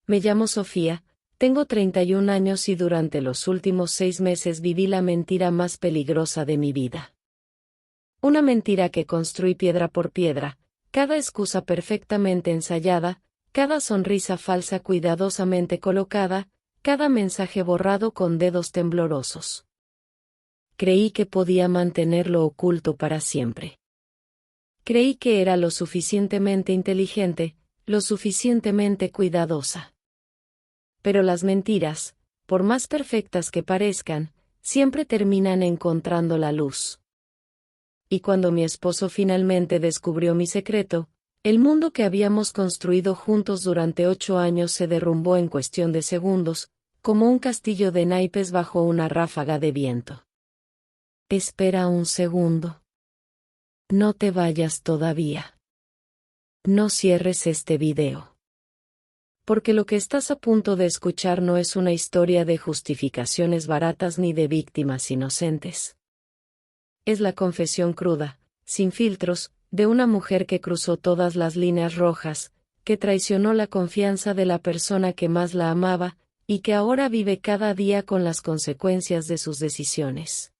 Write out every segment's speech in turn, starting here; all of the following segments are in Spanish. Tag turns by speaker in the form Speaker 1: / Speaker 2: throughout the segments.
Speaker 1: Me llamo Sofía, tengo 31 años y durante los últimos 6 meses viví la mentira más peligrosa de mi vida. Una mentira que construí piedra por piedra, cada excusa perfectamente ensayada, cada sonrisa falsa cuidadosamente colocada, cada mensaje borrado con dedos temblorosos. Creí que podía mantenerlo oculto para siempre. Creí que era lo suficientemente inteligente, lo suficientemente cuidadosa. Pero las mentiras, por más perfectas que parezcan, siempre terminan encontrando la luz. Y cuando mi esposo finalmente descubrió mi secreto, el mundo que habíamos construido juntos durante 8 años se derrumbó en cuestión de segundos, como un castillo de naipes bajo una ráfaga de viento. Espera un segundo. No te vayas todavía. No cierres este video. Porque lo que estás a punto de escuchar no es una historia de justificaciones baratas ni de víctimas inocentes. Es la confesión cruda, sin filtros, de una mujer que cruzó todas las líneas rojas, que traicionó la confianza de la persona que más la amaba, y que ahora vive cada día con las consecuencias de sus decisiones.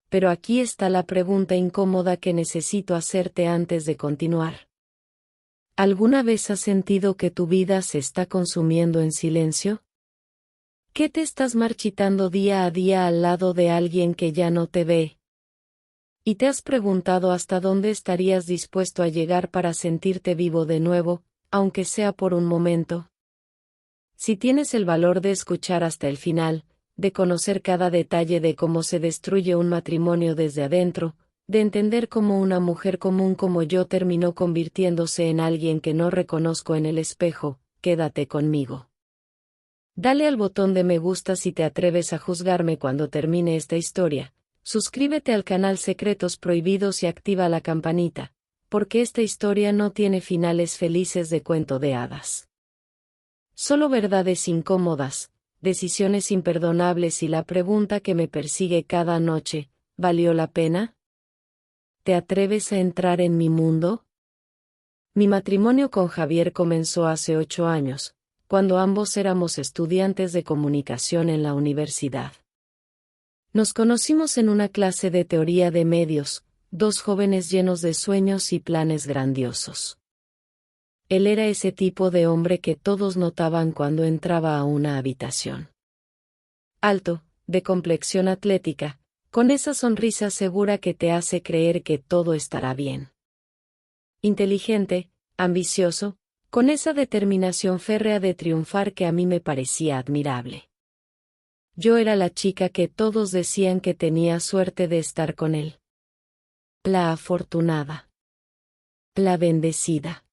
Speaker 1: Pero aquí está la pregunta incómoda que necesito hacerte antes de continuar. ¿Alguna vez has sentido que tu vida se está consumiendo en silencio? ¿Qué te estás marchitando día a día al lado de alguien que ya no te ve? ¿Y te has preguntado hasta dónde estarías dispuesto a llegar para sentirte vivo de nuevo, aunque sea por un momento? Si tienes el valor de escuchar hasta el final, de conocer cada detalle de cómo se destruye un matrimonio desde adentro, de entender cómo una mujer común como yo terminó convirtiéndose en alguien que no reconozco en el espejo, quédate conmigo. Dale al botón de me gusta si te atreves a juzgarme cuando termine esta historia. Suscríbete al canal Secretos Prohibidos y activa la campanita, porque esta historia no tiene finales felices de cuento de hadas. Solo verdades incómodas, decisiones imperdonables y la pregunta que me persigue cada noche, ¿valió la pena? ¿Te atreves a entrar en mi mundo? Mi matrimonio con Javier comenzó hace 8 años, cuando ambos éramos estudiantes de comunicación en la universidad. Nos conocimos en una clase de teoría de medios, 2 jóvenes llenos de sueños y planes grandiosos. Él era ese tipo de hombre que todos notaban cuando entraba a una habitación. Alto, de complexión atlética, con esa sonrisa segura que te hace creer que todo estará bien. Inteligente, ambicioso, con esa determinación férrea de triunfar que a mí me parecía admirable. Yo era la chica que todos decían que tenía suerte de estar con él. La afortunada. La bendecida.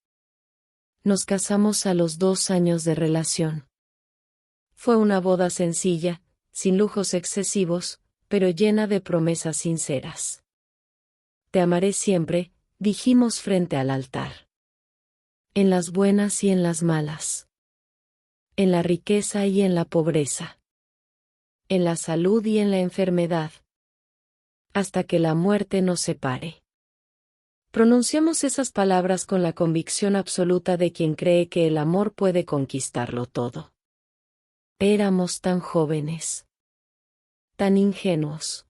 Speaker 1: Nos casamos a los 2 años de relación. Fue una boda sencilla, sin lujos excesivos, pero llena de promesas sinceras. Te amaré siempre, dijimos frente al altar. En las buenas y en las malas. En la riqueza y en la pobreza. En la salud y en la enfermedad. Hasta que la muerte nos separe. Pronunciamos esas palabras con la convicción absoluta de quien cree que el amor puede conquistarlo todo. Éramos tan jóvenes. Tan ingenuos.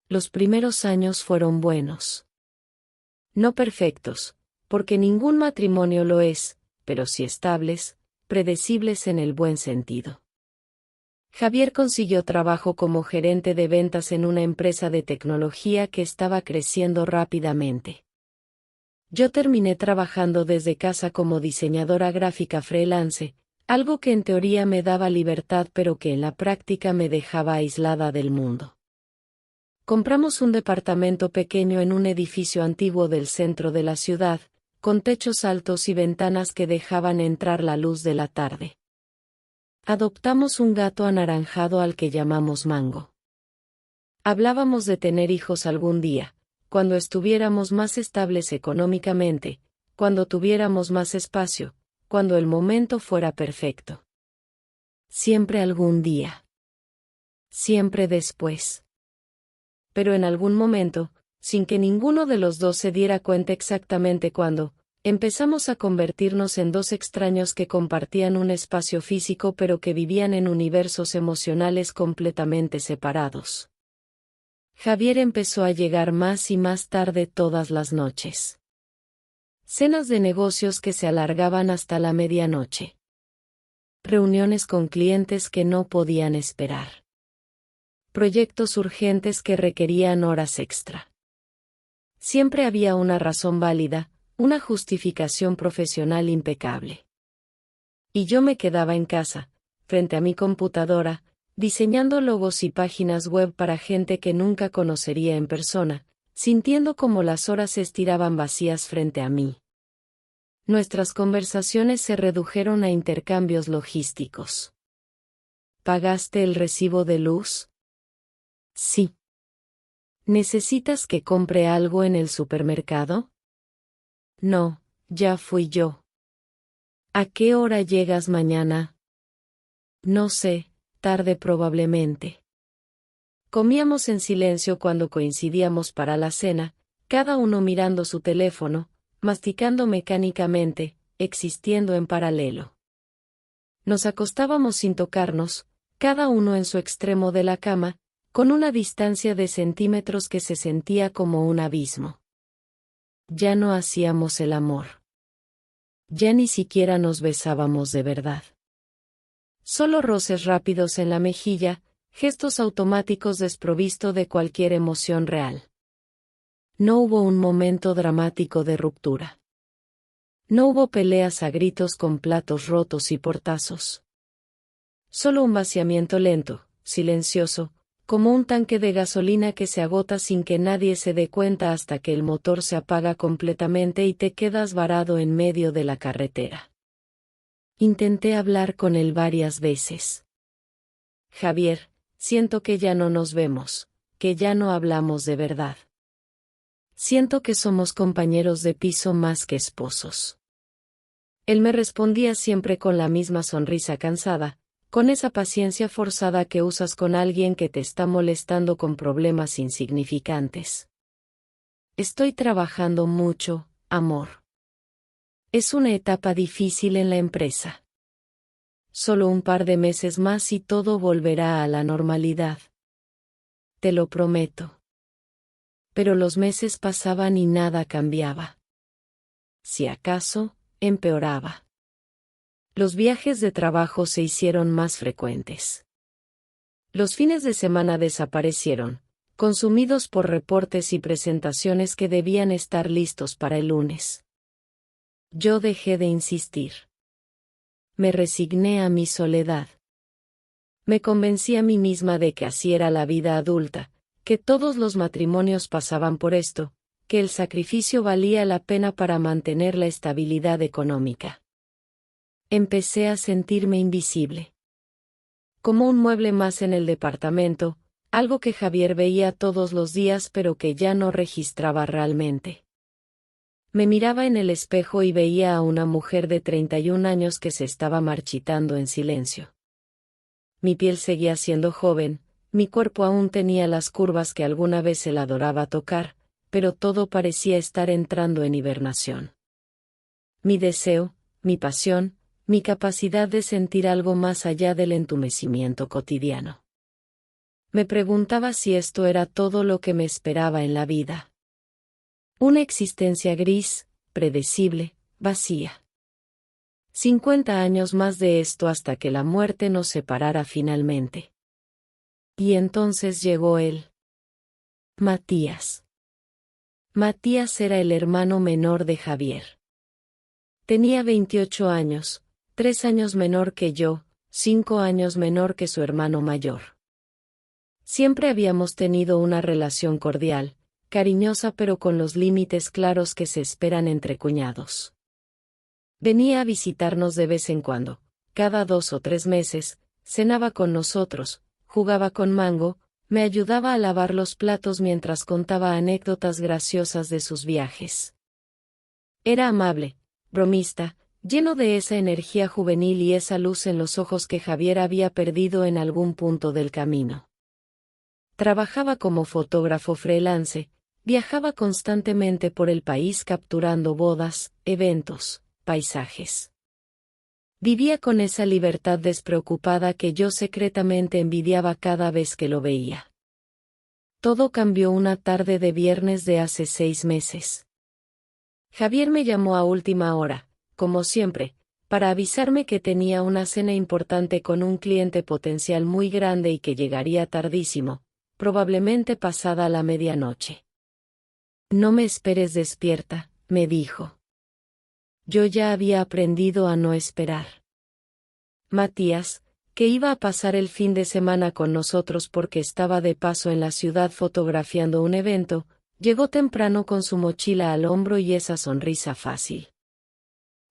Speaker 1: Los primeros años fueron buenos. No perfectos, porque ningún matrimonio lo es, pero sí estables, predecibles en el buen sentido. Javier consiguió trabajo como gerente de ventas en una empresa de tecnología que estaba creciendo rápidamente. Yo terminé trabajando desde casa como diseñadora gráfica freelance, algo que en teoría me daba libertad pero que en la práctica me dejaba aislada del mundo. Compramos un departamento pequeño en un edificio antiguo del centro de la ciudad, con techos altos y ventanas que dejaban entrar la luz de la tarde. Adoptamos un gato anaranjado al que llamamos Mango. Hablábamos de tener hijos algún día, cuando estuviéramos más estables económicamente, cuando tuviéramos más espacio, cuando el momento fuera perfecto. Siempre algún día. Siempre después. Pero en algún momento, sin que ninguno de los dos se diera cuenta exactamente cuándo, empezamos a convertirnos en dos extraños que compartían un espacio físico pero que vivían en universos emocionales completamente separados. Javier empezó a llegar más y más tarde todas las noches. Cenas de negocios que se alargaban hasta la medianoche. Reuniones con clientes que no podían esperar. Proyectos urgentes que requerían horas extra. Siempre había una razón válida, una justificación profesional impecable. Y yo me quedaba en casa, frente a mi computadora, diseñando logos y páginas web para gente que nunca conocería en persona, sintiendo como las horas se estiraban vacías frente a mí. Nuestras conversaciones se redujeron a intercambios logísticos. ¿Pagaste el recibo de luz? Sí. ¿Necesitas que compre algo en el supermercado? No, ya fui yo. ¿A qué hora llegas mañana? No sé, tarde probablemente. Comíamos en silencio cuando coincidíamos para la cena, cada uno mirando su teléfono, masticando mecánicamente, existiendo en paralelo. Nos acostábamos sin tocarnos, cada uno en su extremo de la cama, con una distancia de centímetros que se sentía como un abismo. Ya no hacíamos el amor. Ya ni siquiera nos besábamos de verdad. Solo roces rápidos en la mejilla, gestos automáticos desprovisto de cualquier emoción real. No hubo un momento dramático de ruptura. No hubo peleas a gritos con platos rotos y portazos. Solo un vaciamiento lento, silencioso, como un tanque de gasolina que se agota sin que nadie se dé cuenta hasta que el motor se apaga completamente y te quedas varado en medio de la carretera. Intenté hablar con él varias veces. Javier, siento que ya no nos vemos, que ya no hablamos de verdad. Siento que somos compañeros de piso más que esposos. Él me respondía siempre con la misma sonrisa cansada, con esa paciencia forzada que usas con alguien que te está molestando con problemas insignificantes. Estoy trabajando mucho, amor. Es una etapa difícil en la empresa. Solo un par de meses más y todo volverá a la normalidad. Te lo prometo. Pero los meses pasaban y nada cambiaba. Si acaso, empeoraba. Los viajes de trabajo se hicieron más frecuentes. Los fines de semana desaparecieron, consumidos por reportes y presentaciones que debían estar listos para el lunes. Yo dejé de insistir. Me resigné a mi soledad. Me convencí a mí misma de que así era la vida adulta, que todos los matrimonios pasaban por esto, que el sacrificio valía la pena para mantener la estabilidad económica. Empecé a sentirme invisible. Como un mueble más en el departamento, algo que Javier veía todos los días pero que ya no registraba realmente. Me miraba en el espejo y veía a una mujer de 31 años que se estaba marchitando en silencio. Mi piel seguía siendo joven, mi cuerpo aún tenía las curvas que alguna vez él adoraba tocar, pero todo parecía estar entrando en hibernación. Mi deseo, mi pasión, mi capacidad de sentir algo más allá del entumecimiento cotidiano. Me preguntaba si esto era todo lo que me esperaba en la vida. Una existencia gris, predecible, vacía. 50 años más de esto hasta que la muerte nos separara finalmente. Y entonces llegó él. Matías. Matías era el hermano menor de Javier. Tenía 28 años, 3 años menor que yo, 5 años menor que su hermano mayor. Siempre habíamos tenido una relación cordial, cariñosa pero con los límites claros que se esperan entre cuñados. Venía a visitarnos de vez en cuando, cada 2 o 3 meses, cenaba con nosotros, jugaba con Mango, me ayudaba a lavar los platos mientras contaba anécdotas graciosas de sus viajes. Era amable, bromista, lleno de esa energía juvenil y esa luz en los ojos que Javier había perdido en algún punto del camino. Trabajaba como fotógrafo freelance, Viajaba constantemente por el país capturando bodas, eventos, paisajes. Vivía con esa libertad despreocupada que yo secretamente envidiaba cada vez que lo veía. Todo cambió una tarde de viernes de hace 6 meses. Javier me llamó a última hora, como siempre, para avisarme que tenía una cena importante con un cliente potencial muy grande y que llegaría tardísimo, probablemente pasada la medianoche. No me esperes despierta, me dijo. Yo ya había aprendido a no esperar. Matías, que iba a pasar el fin de semana con nosotros porque estaba de paso en la ciudad fotografiando un evento, llegó temprano con su mochila al hombro y esa sonrisa fácil.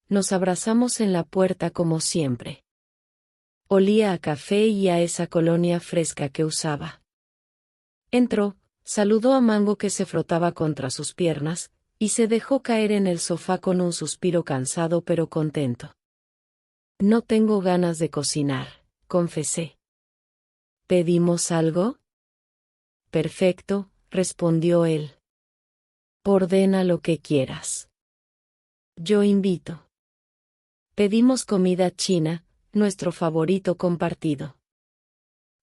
Speaker 1: Nos abrazamos en la puerta como siempre. Olía a café y a esa colonia fresca que usaba. Entró, saludó a Mango que se frotaba contra sus piernas, y se dejó caer en el sofá con un suspiro cansado pero contento. No tengo ganas de cocinar, confesé. ¿Pedimos algo? Perfecto, respondió él. Ordena lo que quieras. Yo invito. Pedimos comida china, nuestro favorito compartido.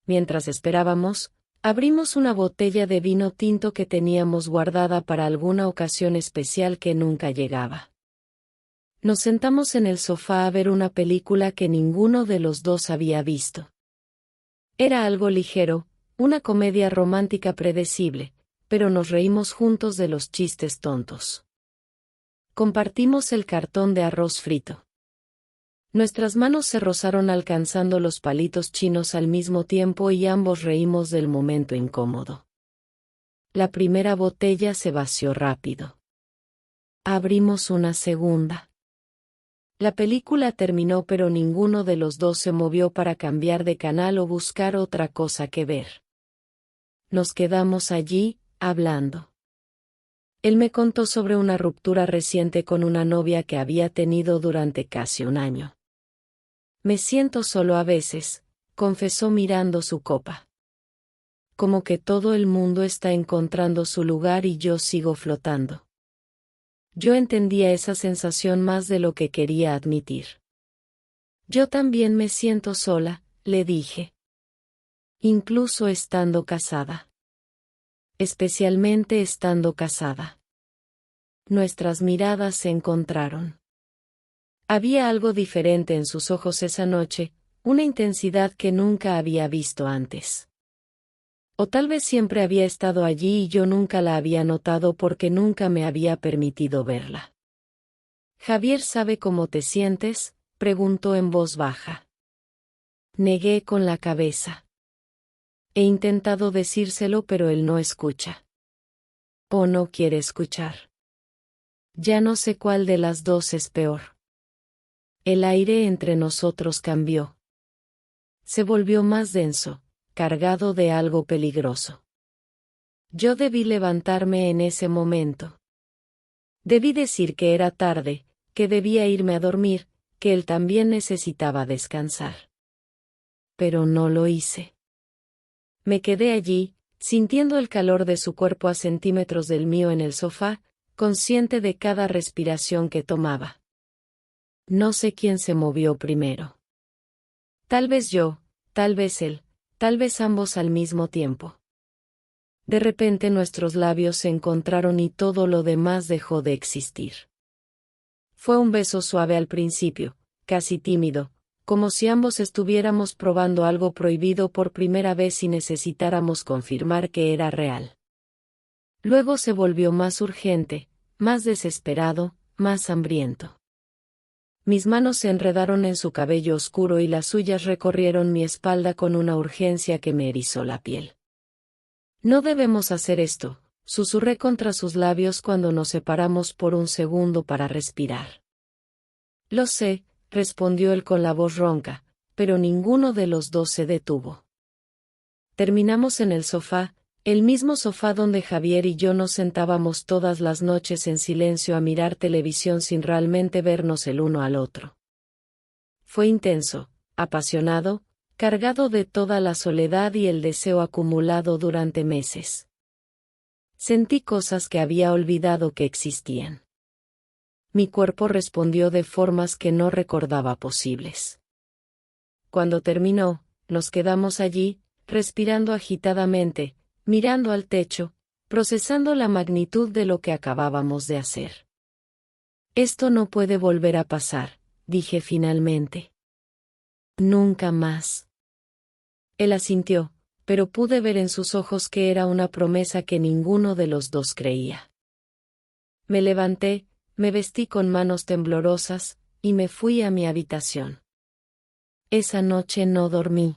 Speaker 1: Mientras esperábamos, abrimos una botella de vino tinto que teníamos guardada para alguna ocasión especial que nunca llegaba. Nos sentamos en el sofá a ver una película que ninguno de los dos había visto. Era algo ligero, una comedia romántica predecible, pero nos reímos juntos de los chistes tontos. Compartimos el cartón de arroz frito. Nuestras manos se rozaron alcanzando los palitos chinos al mismo tiempo y ambos reímos del momento incómodo. La primera botella se vació rápido. Abrimos una segunda. La película terminó pero ninguno de los dos se movió para cambiar de canal o buscar otra cosa que ver. Nos quedamos allí, hablando. Él me contó sobre una ruptura reciente con una novia que había tenido durante casi un año. Me siento solo a veces, confesó mirando su copa. Como que todo el mundo está encontrando su lugar y yo sigo flotando. Yo entendía esa sensación más de lo que quería admitir. Yo también me siento sola, le dije. Incluso estando casada. Especialmente estando casada. Nuestras miradas se encontraron. Había algo diferente en sus ojos esa noche, una intensidad que nunca había visto antes. O tal vez siempre había estado allí y yo nunca la había notado porque nunca me había permitido verla. «¿Javier sabe cómo te sientes?», preguntó en voz baja. Negué con la cabeza. He intentado decírselo pero él no escucha. O no quiere escuchar. Ya no sé cuál de las dos es peor. El aire entre nosotros cambió. Se volvió más denso, cargado de algo peligroso. Yo debí levantarme en ese momento. Debí decir que era tarde, que debía irme a dormir, que él también necesitaba descansar. Pero no lo hice. Me quedé allí, sintiendo el calor de su cuerpo a centímetros del mío en el sofá, consciente de cada respiración que tomaba. No sé quién se movió primero. Tal vez yo, tal vez él, tal vez ambos al mismo tiempo. De repente nuestros labios se encontraron y todo lo demás dejó de existir. Fue un beso suave al principio, casi tímido, como si ambos estuviéramos probando algo prohibido por primera vez y necesitáramos confirmar que era real. Luego se volvió más urgente, más desesperado, más hambriento. Mis manos se enredaron en su cabello oscuro y las suyas recorrieron mi espalda con una urgencia que me erizó la piel. No debemos hacer esto, susurré contra sus labios cuando nos separamos por un segundo para respirar. Lo sé, respondió él con la voz ronca, pero ninguno de los dos se detuvo. Terminamos en el sofá, el mismo sofá donde Javier y yo nos sentábamos todas las noches en silencio a mirar televisión sin realmente vernos el uno al otro. Fue intenso, apasionado, cargado de toda la soledad y el deseo acumulado durante meses. Sentí cosas que había olvidado que existían. Mi cuerpo respondió de formas que no recordaba posibles. Cuando terminó, nos quedamos allí, respirando agitadamente, mirando al techo, procesando la magnitud de lo que acabábamos de hacer. Esto no puede volver a pasar, dije finalmente. Nunca más. Él asintió, pero pude ver en sus ojos que era una promesa que ninguno de los dos creía. Me levanté, me vestí con manos temblorosas, y me fui a mi habitación. Esa noche no dormí.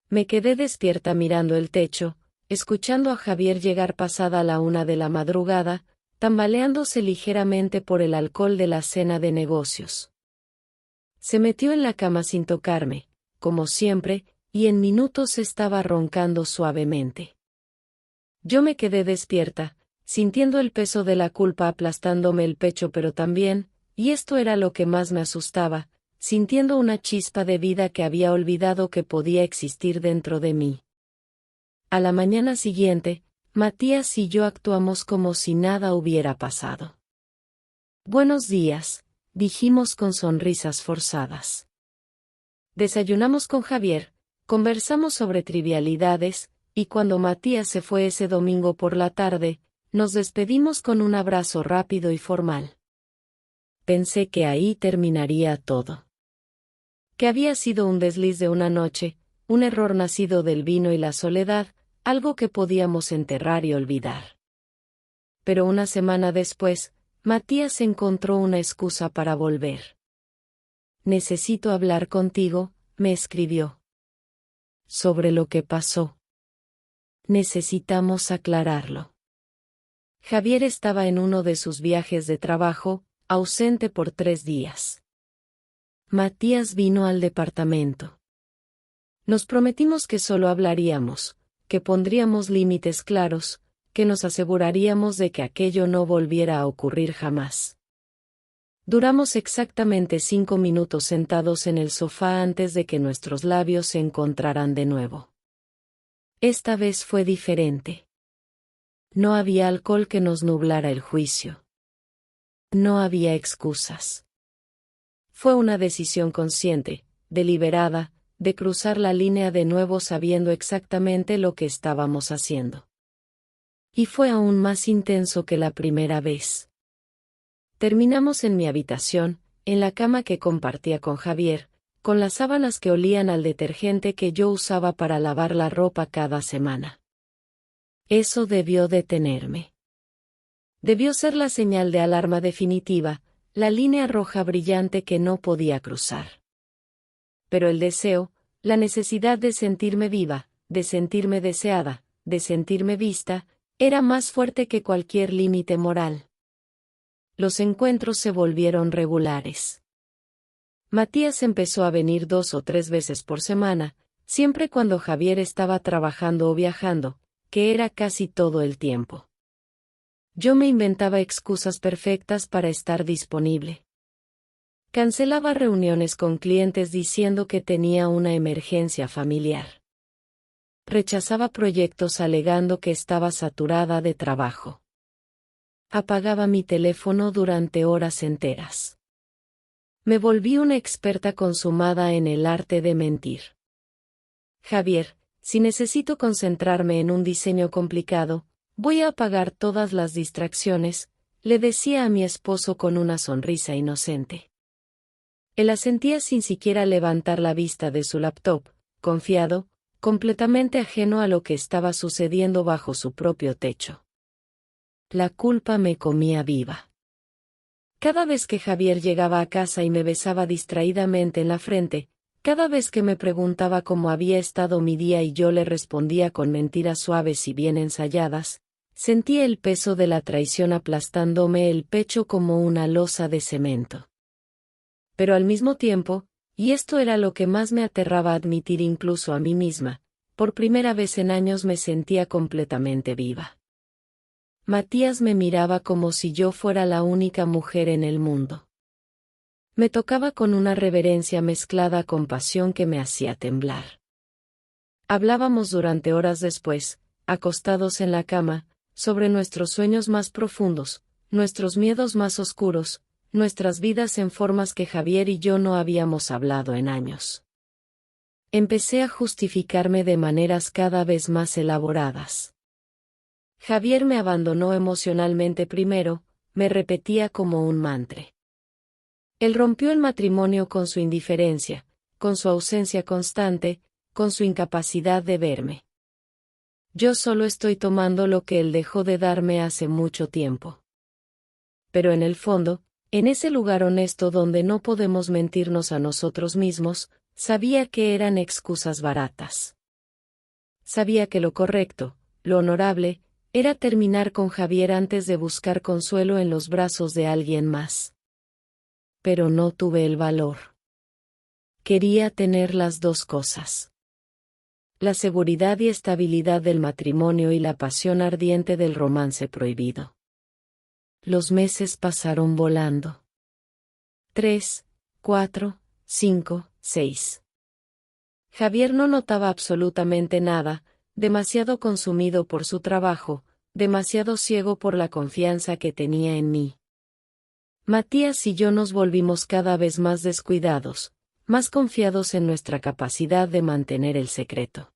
Speaker 1: Me quedé despierta mirando el techo, escuchando a Javier llegar pasada la 1 de la madrugada, tambaleándose ligeramente por el alcohol de la cena de negocios. Se metió en la cama sin tocarme, como siempre, y en minutos estaba roncando suavemente. Yo me quedé despierta, sintiendo el peso de la culpa aplastándome el pecho, pero también, y esto era lo que más me asustaba, sintiendo una chispa de vida que había olvidado que podía existir dentro de mí. A la mañana siguiente, Matías y yo actuamos como si nada hubiera pasado. Buenos días, dijimos con sonrisas forzadas. Desayunamos con Javier, conversamos sobre trivialidades, y cuando Matías se fue ese domingo por la tarde, nos despedimos con un abrazo rápido y formal. Pensé que ahí terminaría todo. Que había sido un desliz de una noche, un error nacido del vino y la soledad, algo que podíamos enterrar y olvidar. Pero una semana después, Matías encontró una excusa para volver. Necesito hablar contigo, me escribió. Sobre lo que pasó. Necesitamos aclararlo. Javier estaba en uno de sus viajes de trabajo, ausente por 3 días. Matías vino al departamento. Nos prometimos que solo hablaríamos, que pondríamos límites claros, que nos aseguraríamos de que aquello no volviera a ocurrir jamás. Duramos exactamente 5 minutos sentados en el sofá antes de que nuestros labios se encontraran de nuevo. Esta vez fue diferente. No había alcohol que nos nublara el juicio. No había excusas. Fue una decisión consciente, deliberada, de cruzar la línea de nuevo sabiendo exactamente lo que estábamos haciendo. Y fue aún más intenso que la primera vez. Terminamos en mi habitación, en la cama que compartía con Javier, con las sábanas que olían al detergente que yo usaba para lavar la ropa cada semana. Eso debió detenerme. Debió ser la señal de alarma definitiva, la línea roja brillante que no podía cruzar. Pero el deseo, la necesidad de sentirme viva, de sentirme deseada, de sentirme vista, era más fuerte que cualquier límite moral. Los encuentros se volvieron regulares. Matías empezó a venir 2 o 3 veces por semana, siempre cuando Javier estaba trabajando o viajando, que era casi todo el tiempo. Yo me inventaba excusas perfectas para estar disponible. Cancelaba reuniones con clientes diciendo que tenía una emergencia familiar. Rechazaba proyectos alegando que estaba saturada de trabajo. Apagaba mi teléfono durante horas enteras. Me volví una experta consumada en el arte de mentir. Javier, si necesito concentrarme en un diseño complicado, voy a apagar todas las distracciones, le decía a mi esposo con una sonrisa inocente. Él asentía sin siquiera levantar la vista de su laptop, confiado, completamente ajeno a lo que estaba sucediendo bajo su propio techo. La culpa me comía viva. Cada vez que Javier llegaba a casa y me besaba distraídamente en la frente, cada vez que me preguntaba cómo había estado mi día y yo le respondía con mentiras suaves y bien ensayadas, sentía el peso de la traición aplastándome el pecho como una losa de cemento. Pero al mismo tiempo, y esto era lo que más me aterraba admitir incluso a mí misma, por primera vez en años me sentía completamente viva. Matías me miraba como si yo fuera la única mujer en el mundo. Me tocaba con una reverencia mezclada con pasión que me hacía temblar. Hablábamos durante horas después, acostados en la cama, sobre nuestros sueños más profundos, nuestros miedos más oscuros, nuestras vidas en formas que Javier y yo no habíamos hablado en años. Empecé a justificarme de maneras cada vez más elaboradas. Javier me abandonó emocionalmente primero, me repetía como un mantra. Él rompió el matrimonio con su indiferencia, con su ausencia constante, con su incapacidad de verme. Yo solo estoy tomando lo que él dejó de darme hace mucho tiempo. Pero en el fondo, en ese lugar honesto donde no podemos mentirnos a nosotros mismos, sabía que eran excusas baratas. Sabía que lo correcto, lo honorable, era terminar con Javier antes de buscar consuelo en los brazos de alguien más. Pero no tuve el valor. Quería tener las dos cosas. La seguridad y estabilidad del matrimonio y la pasión ardiente del romance prohibido. Los meses pasaron volando. 3, 4, 5, 6. Javier no notaba absolutamente nada, demasiado consumido por su trabajo, demasiado ciego por la confianza que tenía en mí. Matías y yo nos volvimos cada vez más descuidados, más confiados en nuestra capacidad de mantener el secreto.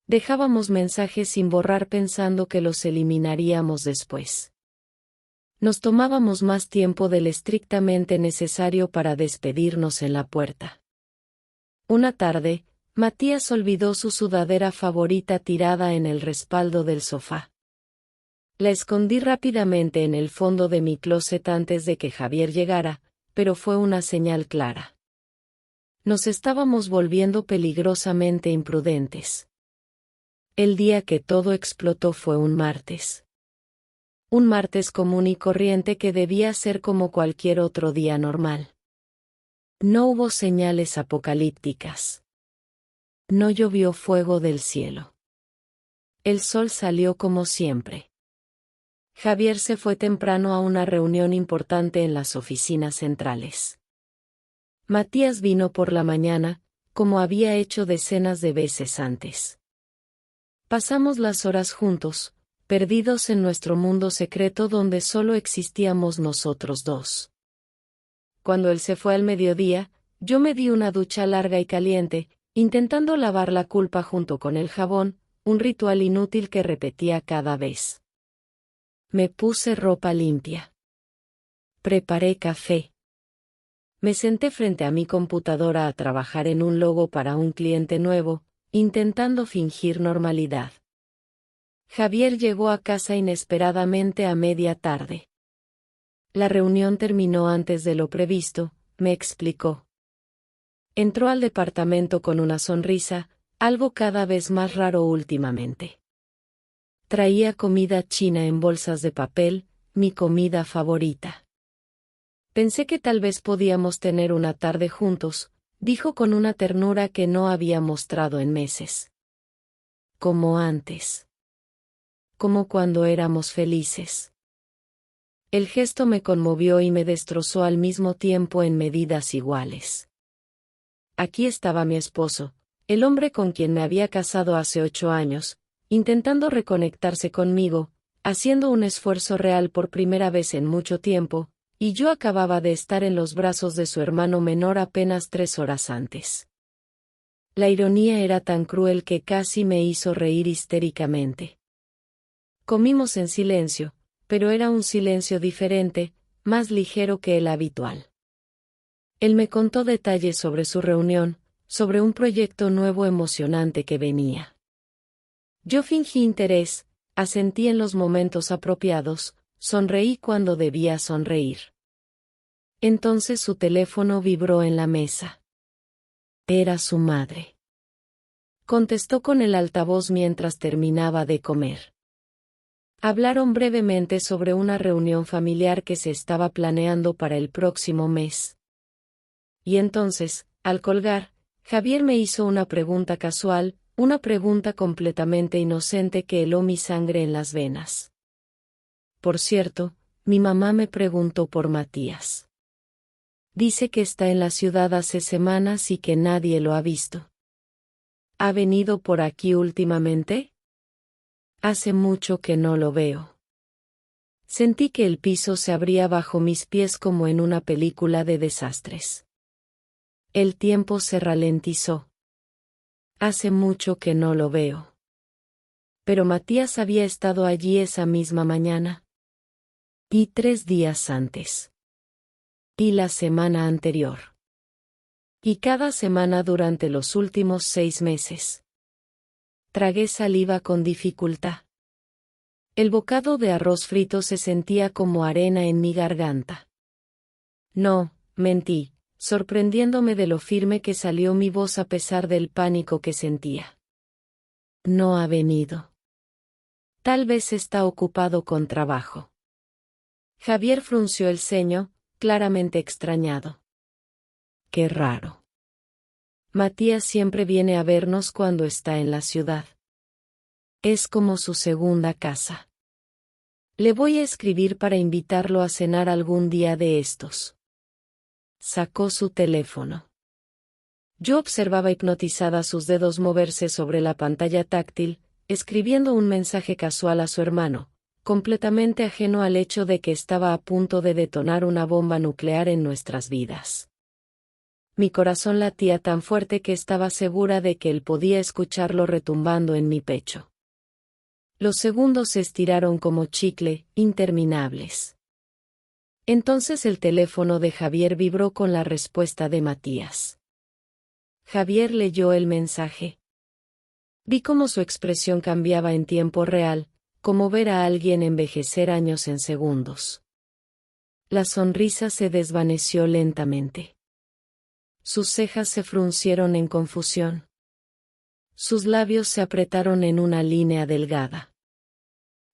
Speaker 1: Dejábamos mensajes sin borrar pensando que los eliminaríamos después. Nos tomábamos más tiempo del estrictamente necesario para despedirnos en la puerta. Una tarde, Matías olvidó su sudadera favorita tirada en el respaldo del sofá. La escondí rápidamente en el fondo de mi closet antes de que Javier llegara, pero fue una señal clara. Nos estábamos volviendo peligrosamente imprudentes. El día que todo explotó fue un martes. Un martes común y corriente que debía ser como cualquier otro día normal. No hubo señales apocalípticas. No llovió fuego del cielo. El sol salió como siempre. Javier se fue temprano a una reunión importante en las oficinas centrales. Matías vino por la mañana, como había hecho decenas de veces antes. Pasamos las horas juntos, perdidos en nuestro mundo secreto donde solo existíamos nosotros dos. Cuando él se fue al mediodía, yo me di una ducha larga y caliente, intentando lavar la culpa junto con el jabón, un ritual inútil que repetía cada vez. Me puse ropa limpia. Preparé café. Me senté frente a mi computadora a trabajar en un logo para un cliente nuevo, intentando fingir normalidad. Javier llegó a casa inesperadamente a media tarde. La reunión terminó antes de lo previsto, me explicó. Entró al departamento con una sonrisa, algo cada vez más raro últimamente. Traía comida china en bolsas de papel, mi comida favorita. Pensé que tal vez podíamos tener una tarde juntos, dijo con una ternura que no había mostrado en meses. Como antes. Como cuando éramos felices. El gesto me conmovió y me destrozó al mismo tiempo en medidas iguales. Aquí estaba mi esposo, el hombre con quien me había casado hace 8 años, intentando reconectarse conmigo, haciendo un esfuerzo real por primera vez en mucho tiempo, y yo acababa de estar en los brazos de su hermano menor apenas 3 horas antes. La ironía era tan cruel que casi me hizo reír histéricamente. Comimos en silencio, pero era un silencio diferente, más ligero que el habitual. Él me contó detalles sobre su reunión, sobre un proyecto nuevo emocionante que venía. Yo fingí interés, asentí en los momentos apropiados, sonreí cuando debía sonreír. Entonces su teléfono vibró en la mesa. Era su madre. Contestó con el altavoz mientras terminaba de comer. Hablaron brevemente sobre una reunión familiar que se estaba planeando para el próximo mes. Y entonces, al colgar, Javier me hizo una pregunta casual, una pregunta completamente inocente que heló mi sangre en las venas. Por cierto, mi mamá me preguntó por Matías. Dice que está en la ciudad hace semanas y que nadie lo ha visto. ¿Ha venido por aquí últimamente? Hace mucho que no lo veo. Sentí que el piso se abría bajo mis pies como en una película de desastres. El tiempo se ralentizó. Hace mucho que no lo veo. Pero Matías había estado allí esa misma mañana. Y 3 días antes. Y la semana anterior. Y cada semana durante los últimos 6 meses. Tragué saliva con dificultad. El bocado de arroz frito se sentía como arena en mi garganta. No, mentí, sorprendiéndome de lo firme que salió mi voz a pesar del pánico que sentía. No ha venido. Tal vez está ocupado con trabajo. Javier frunció el ceño, claramente extrañado. Qué raro. Matías siempre viene a vernos cuando está en la ciudad. Es como su segunda casa. Le voy a escribir para invitarlo a cenar algún día de estos. Sacó su teléfono. Yo observaba hipnotizada sus dedos moverse sobre la pantalla táctil, escribiendo un mensaje casual a su hermano, completamente ajeno al hecho de que estaba a punto de detonar una bomba nuclear en nuestras vidas. Mi corazón latía tan fuerte que estaba segura de que él podía escucharlo retumbando en mi pecho. Los segundos se estiraron como chicle, interminables. Entonces el teléfono de Javier vibró con la respuesta de Matías. Javier leyó el mensaje. Vi cómo su expresión cambiaba en tiempo real, como ver a alguien envejecer años en segundos. La sonrisa se desvaneció lentamente. Sus cejas se fruncieron en confusión. Sus labios se apretaron en una línea delgada.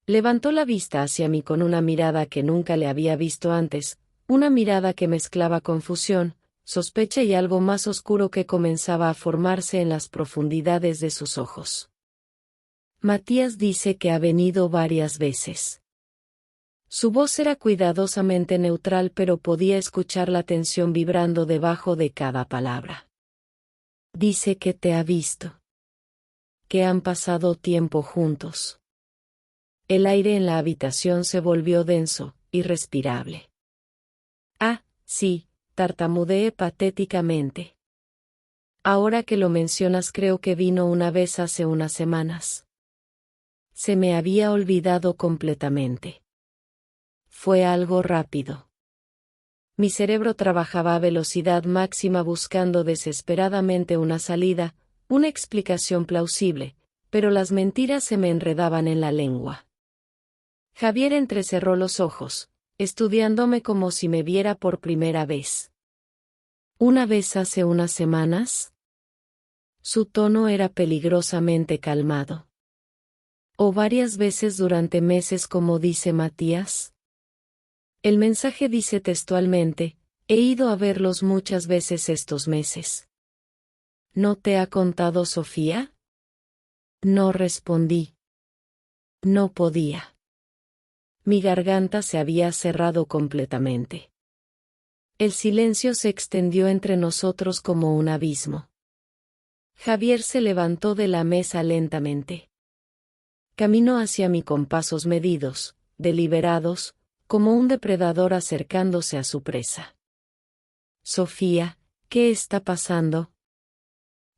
Speaker 1: Levantó la vista hacia mí con una mirada que nunca le había visto antes, una mirada que mezclaba confusión, sospecha y algo más oscuro que comenzaba a formarse en las profundidades de sus ojos. Matías dice que ha venido varias veces. Su voz era cuidadosamente neutral, pero podía escuchar la tensión vibrando debajo de cada palabra. Dice que te ha visto. Que han pasado tiempo juntos. El aire en la habitación se volvió denso, irrespirable. Ah, sí, tartamudeé patéticamente. Ahora que lo mencionas, creo que vino una vez hace unas semanas. Se me había olvidado completamente. Fue algo rápido. Mi cerebro trabajaba a velocidad máxima buscando desesperadamente una salida, una explicación plausible, pero las mentiras se me enredaban en la lengua. Javier entrecerró los ojos, estudiándome como si me viera por primera vez. ¿Una vez hace unas semanas? Su tono era peligrosamente calmado. ¿O varias veces durante meses, como dice Matías? El mensaje dice textualmente: he ido a verlos muchas veces estos meses. ¿No te ha contado Sofía? No respondí. No podía. Mi garganta se había cerrado completamente. El silencio se extendió entre nosotros como un abismo. Javier se levantó de la mesa lentamente. Caminó hacia mí con pasos medidos, deliberados, como un depredador acercándose a su presa. Sofía, ¿qué está pasando?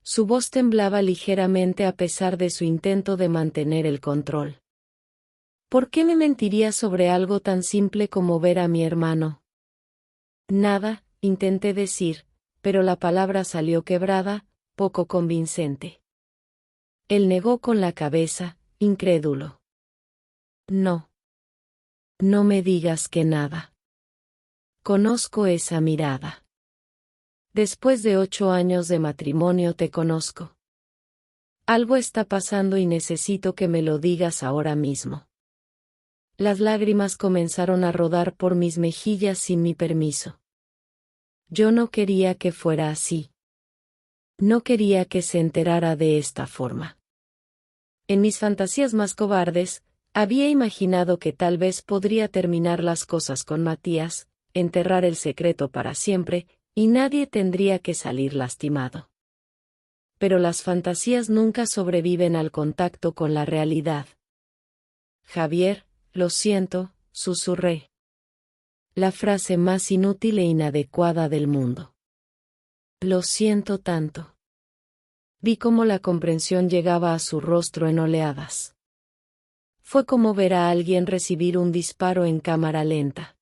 Speaker 1: Su voz temblaba ligeramente a pesar de su intento de mantener el control. ¿Por qué me mentiría sobre algo tan simple como ver a mi hermano? Nada, intenté decir, pero la palabra salió quebrada, poco convincente. Él negó con la cabeza, incrédulo. No. No me digas que nada. Conozco esa mirada. Después de 8 años de matrimonio te conozco. Algo está pasando y necesito que me lo digas ahora mismo. Las lágrimas comenzaron a rodar por mis mejillas sin mi permiso. Yo no quería que fuera así. No quería que se enterara de esta forma. En mis fantasías más cobardes, había imaginado que tal vez podría terminar las cosas con Matías, enterrar el secreto para siempre, y nadie tendría que salir lastimado. Pero las fantasías nunca sobreviven al contacto con la realidad. Javier, lo siento, susurré. La frase más inútil e inadecuada del mundo. Lo siento tanto. Vi cómo la comprensión llegaba a su rostro en oleadas. Fue como ver a alguien recibir un disparo en cámara lenta.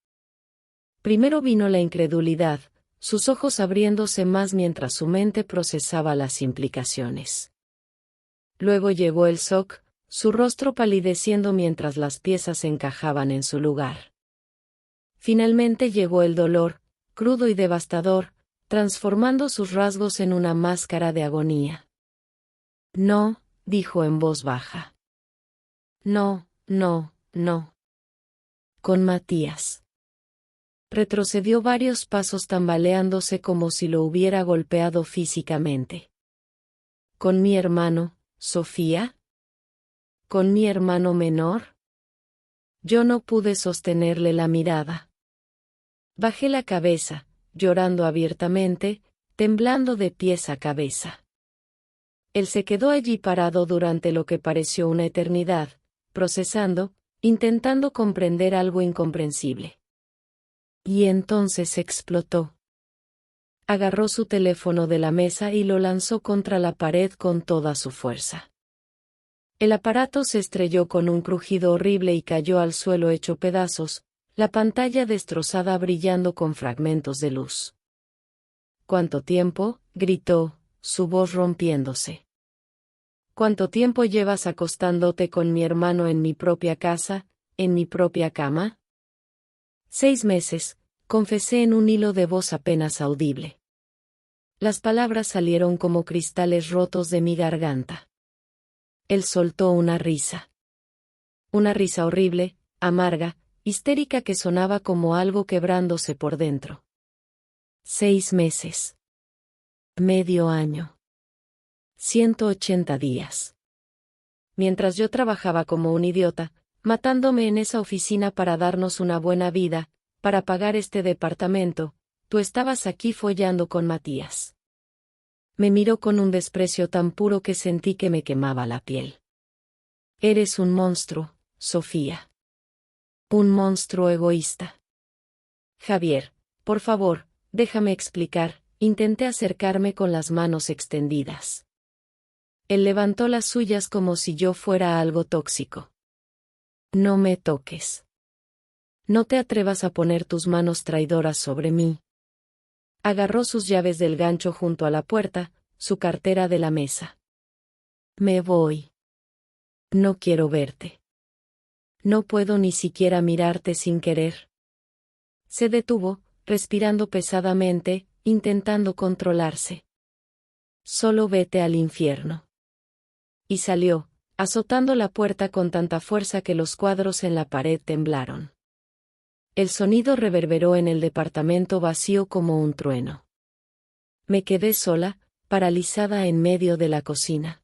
Speaker 1: Primero vino la incredulidad, sus ojos abriéndose más mientras su mente procesaba las implicaciones. Luego llegó el shock, su rostro palideciendo mientras las piezas encajaban en su lugar. Finalmente llegó el dolor, crudo y devastador, transformando sus rasgos en una máscara de agonía. No, dijo en voz baja. No, no, no. Con Matías. Retrocedió varios pasos tambaleándose como si lo hubiera golpeado físicamente. ¿Con mi hermano, Sofía? ¿Con mi hermano menor? Yo no pude sostenerle la mirada. Bajé la cabeza, llorando abiertamente, temblando de pies a cabeza. Él se quedó allí parado durante lo que pareció una eternidad, procesando, intentando comprender algo incomprensible. Y entonces explotó. Agarró su teléfono de la mesa y lo lanzó contra la pared con toda su fuerza. El aparato se estrelló con un crujido horrible y cayó al suelo hecho pedazos, la pantalla destrozada brillando con fragmentos de luz. ¿Cuánto tiempo?, gritó, su voz rompiéndose. ¿Cuánto tiempo llevas acostándote con mi hermano en mi propia casa, en mi propia cama? 6 meses, confesé en un hilo de voz apenas audible. Las palabras salieron como cristales rotos de mi garganta. Él soltó una risa. Una risa horrible, amarga, histérica que sonaba como algo quebrándose por dentro. 6 meses. Medio año. 180 días. Mientras yo trabajaba como un idiota, matándome en esa oficina para darnos una buena vida, para pagar este departamento, tú estabas aquí follando con Matías. Me miró con un desprecio tan puro que sentí que me quemaba la piel. Eres un monstruo, Sofía. Un monstruo egoísta. Javier, por favor, déjame explicar, intenté acercarme con las manos extendidas. Él levantó las suyas como si yo fuera algo tóxico. No me toques. No te atrevas a poner tus manos traidoras sobre mí. Agarró sus llaves del gancho junto a la puerta, su cartera de la mesa. Me voy. No quiero verte. No puedo ni siquiera mirarte sin querer. Se detuvo, respirando pesadamente, intentando controlarse. Solo vete al infierno. Y salió, azotando la puerta con tanta fuerza que los cuadros en la pared temblaron. El sonido reverberó en el departamento vacío como un trueno. Me quedé sola, paralizada en medio de la cocina.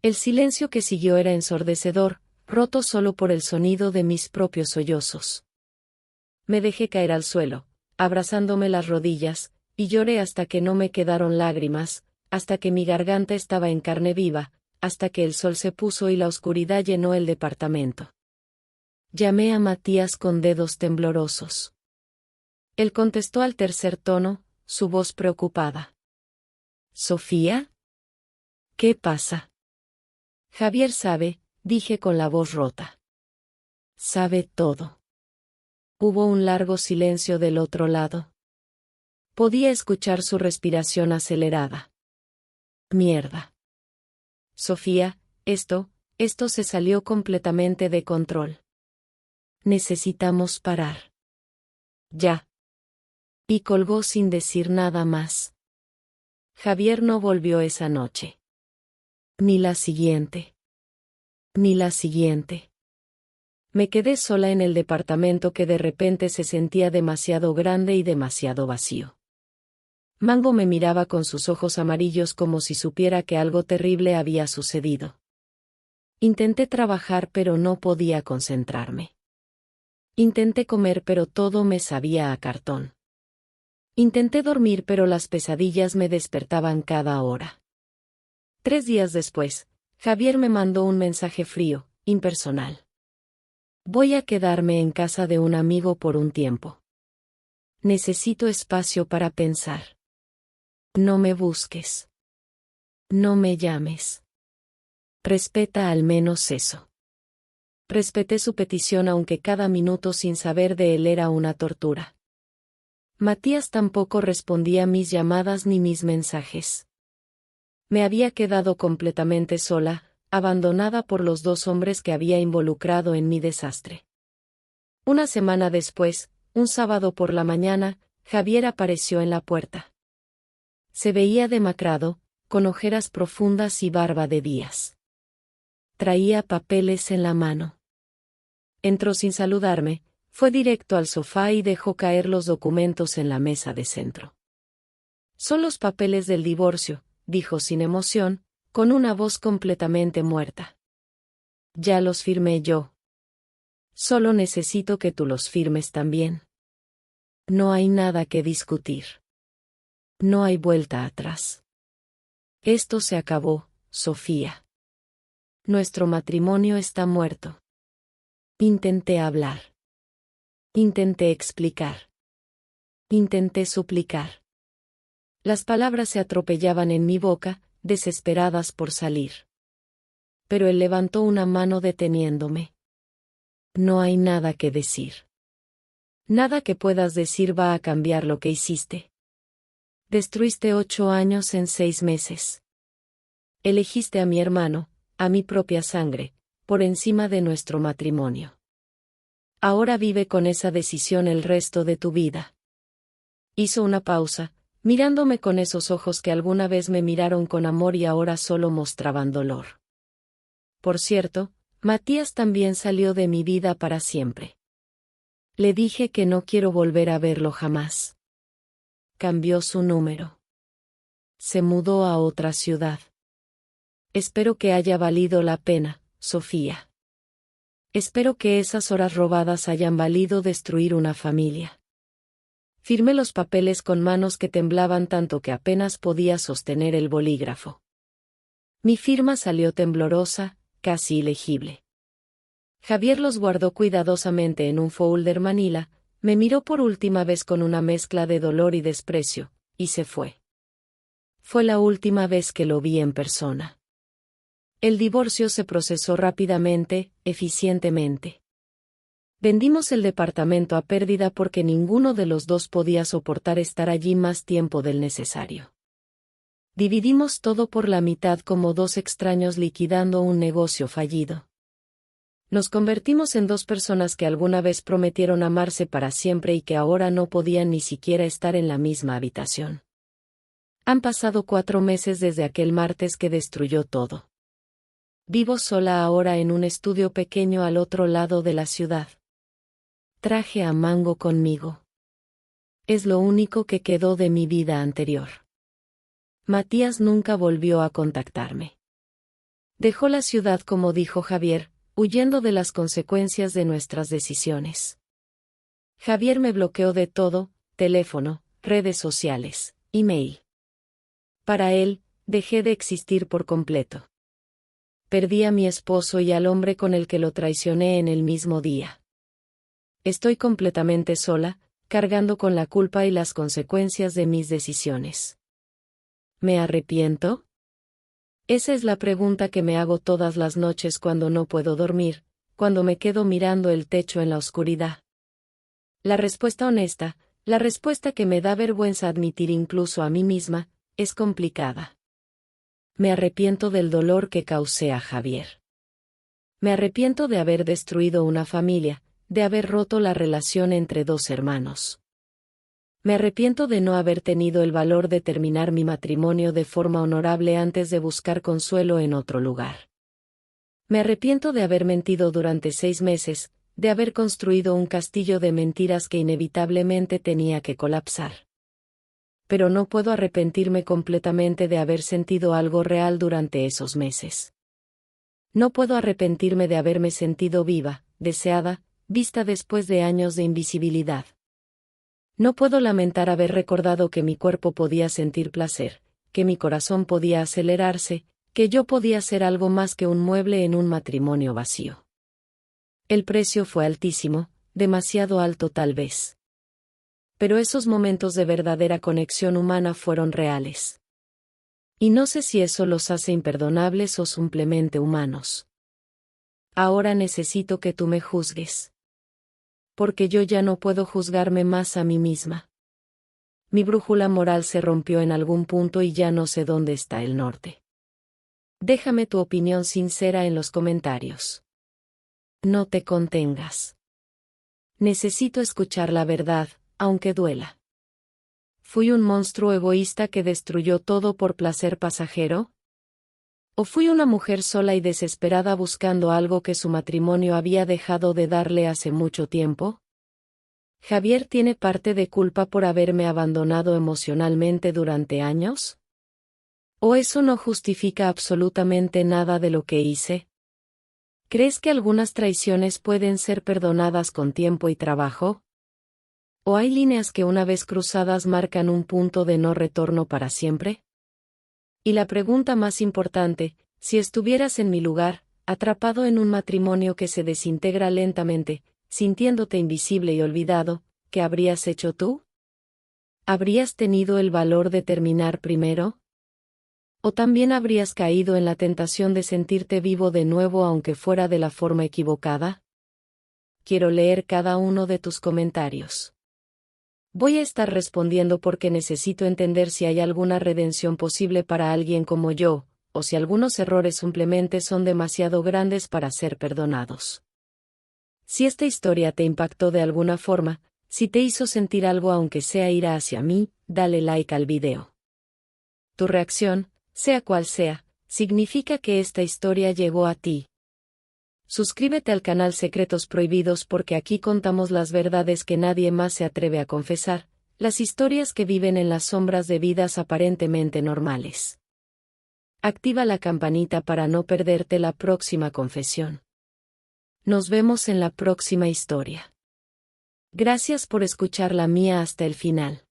Speaker 1: El silencio que siguió era ensordecedor, roto solo por el sonido de mis propios sollozos. Me dejé caer al suelo, abrazándome las rodillas, y lloré hasta que no me quedaron lágrimas, hasta que mi garganta estaba en carne viva, hasta que el sol se puso y la oscuridad llenó el departamento. Llamé a Matías con dedos temblorosos. Él contestó al tercer tono, su voz preocupada. ¿Sofía? ¿Qué pasa? Javier sabe, dije con la voz rota. Sabe todo. Hubo un largo silencio del otro lado. Podía escuchar su respiración acelerada. Mierda. Sofía, esto se salió completamente de control. Necesitamos parar. Ya. Y colgó sin decir nada más. Javier no volvió esa noche. Ni la siguiente. Ni la siguiente. Me quedé sola en el departamento que de repente se sentía demasiado grande y demasiado vacío. Mango me miraba con sus ojos amarillos como si supiera que algo terrible había sucedido. Intenté trabajar pero no podía concentrarme. Intenté comer pero todo me sabía a cartón. Intenté dormir pero las pesadillas me despertaban cada hora. 3 días después, Javier me mandó un mensaje frío, impersonal. Voy a quedarme en casa de un amigo por un tiempo. Necesito espacio para pensar. No me busques. No me llames. Respeta al menos eso. Respeté su petición aunque cada minuto sin saber de él era una tortura. Matías tampoco respondía mis llamadas ni mis mensajes. Me había quedado completamente sola, abandonada por los dos hombres que había involucrado en mi desastre. Una semana después, un sábado por la mañana, Javier apareció en la puerta. Se veía demacrado, con ojeras profundas y barba de días. Traía papeles en la mano. Entró sin saludarme, fue directo al sofá y dejó caer los documentos en la mesa de centro. Son los papeles del divorcio, dijo sin emoción, con una voz completamente muerta. Ya los firmé yo. Solo necesito que tú los firmes también. No hay nada que discutir. No hay vuelta atrás. Esto se acabó, Sofía. Nuestro matrimonio está muerto. Intenté hablar. Intenté explicar. Intenté suplicar. Las palabras se atropellaban en mi boca, desesperadas por salir. Pero él levantó una mano deteniéndome. No hay nada que decir. Nada que puedas decir va a cambiar lo que hiciste. Destruiste 8 años en 6 meses. Elegiste a mi hermano, a mi propia sangre, por encima de nuestro matrimonio. Ahora vive con esa decisión el resto de tu vida. Hizo una pausa, mirándome con esos ojos que alguna vez me miraron con amor y ahora solo mostraban dolor. Por cierto, Matías también salió de mi vida para siempre. Le dije que no quiero volver a verlo jamás. Cambió su número. Se mudó a otra ciudad. Espero que haya valido la pena, Sofía. Espero que esas horas robadas hayan valido destruir una familia. Firmé los papeles con manos que temblaban tanto que apenas podía sostener el bolígrafo. Mi firma salió temblorosa, casi ilegible. Javier los guardó cuidadosamente en un folder manila, me miró por última vez con una mezcla de dolor y desprecio, y se fue. Fue la última vez que lo vi en persona. El divorcio se procesó rápidamente, eficientemente. Vendimos el departamento a pérdida porque ninguno de los dos podía soportar estar allí más tiempo del necesario. Dividimos todo por la mitad como dos extraños liquidando un negocio fallido. Nos convertimos en dos personas que alguna vez prometieron amarse para siempre y que ahora no podían ni siquiera estar en la misma habitación. Han pasado 4 meses desde aquel martes que destruyó todo. Vivo sola ahora en un estudio pequeño al otro lado de la ciudad. Traje a Mango conmigo. Es lo único que quedó de mi vida anterior. Matías nunca volvió a contactarme. Dejó la ciudad como dijo Javier, huyendo de las consecuencias de nuestras decisiones. Javier me bloqueó de todo, teléfono, redes sociales, email. Para él, dejé de existir por completo. Perdí a mi esposo y al hombre con el que lo traicioné en el mismo día. Estoy completamente sola, cargando con la culpa y las consecuencias de mis decisiones. ¿Me arrepiento? Esa es la pregunta que me hago todas las noches cuando no puedo dormir, cuando me quedo mirando el techo en la oscuridad. La respuesta honesta, la respuesta que me da vergüenza admitir incluso a mí misma, es complicada. Me arrepiento del dolor que causé a Javier. Me arrepiento de haber destruido una familia, de haber roto la relación entre dos hermanos. Me arrepiento de no haber tenido el valor de terminar mi matrimonio de forma honorable antes de buscar consuelo en otro lugar. Me arrepiento de haber mentido durante 6 meses, de haber construido un castillo de mentiras que inevitablemente tenía que colapsar. Pero no puedo arrepentirme completamente de haber sentido algo real durante esos meses. No puedo arrepentirme de haberme sentido viva, deseada, vista después de años de invisibilidad. No puedo lamentar haber recordado que mi cuerpo podía sentir placer, que mi corazón podía acelerarse, que yo podía ser algo más que un mueble en un matrimonio vacío. El precio fue altísimo, demasiado alto tal vez. Pero esos momentos de verdadera conexión humana fueron reales. Y no sé si eso los hace imperdonables o simplemente humanos. Ahora necesito que tú me juzgues. Porque yo ya no puedo juzgarme más a mí misma. Mi brújula moral se rompió en algún punto y ya no sé dónde está el norte. Déjame tu opinión sincera en los comentarios. No te contengas. Necesito escuchar la verdad, aunque duela. ¿Fui un monstruo egoísta que destruyó todo por placer pasajero? ¿O fui una mujer sola y desesperada buscando algo que su matrimonio había dejado de darle hace mucho tiempo? ¿Javier tiene parte de culpa por haberme abandonado emocionalmente durante años? ¿O eso no justifica absolutamente nada de lo que hice? ¿Crees que algunas traiciones pueden ser perdonadas con tiempo y trabajo? ¿O hay líneas que una vez cruzadas marcan un punto de no retorno para siempre? Y la pregunta más importante, si estuvieras en mi lugar, atrapado en un matrimonio que se desintegra lentamente, sintiéndote invisible y olvidado, ¿qué habrías hecho tú? ¿Habrías tenido el valor de terminar primero? ¿O también habrías caído en la tentación de sentirte vivo de nuevo aunque fuera de la forma equivocada? Quiero leer cada uno de tus comentarios. Voy a estar respondiendo porque necesito entender si hay alguna redención posible para alguien como yo, o si algunos errores simplemente son demasiado grandes para ser perdonados. Si esta historia te impactó de alguna forma, si te hizo sentir algo aunque sea ira hacia mí, dale like al video. Tu reacción, sea cual sea, significa que esta historia llegó a ti. Suscríbete al canal Secretos Prohibidos porque aquí contamos las verdades que nadie más se atreve a confesar, las historias que viven en las sombras de vidas aparentemente normales. Activa la campanita para no perderte la próxima confesión. Nos vemos en la próxima historia. Gracias por escuchar la mía hasta el final.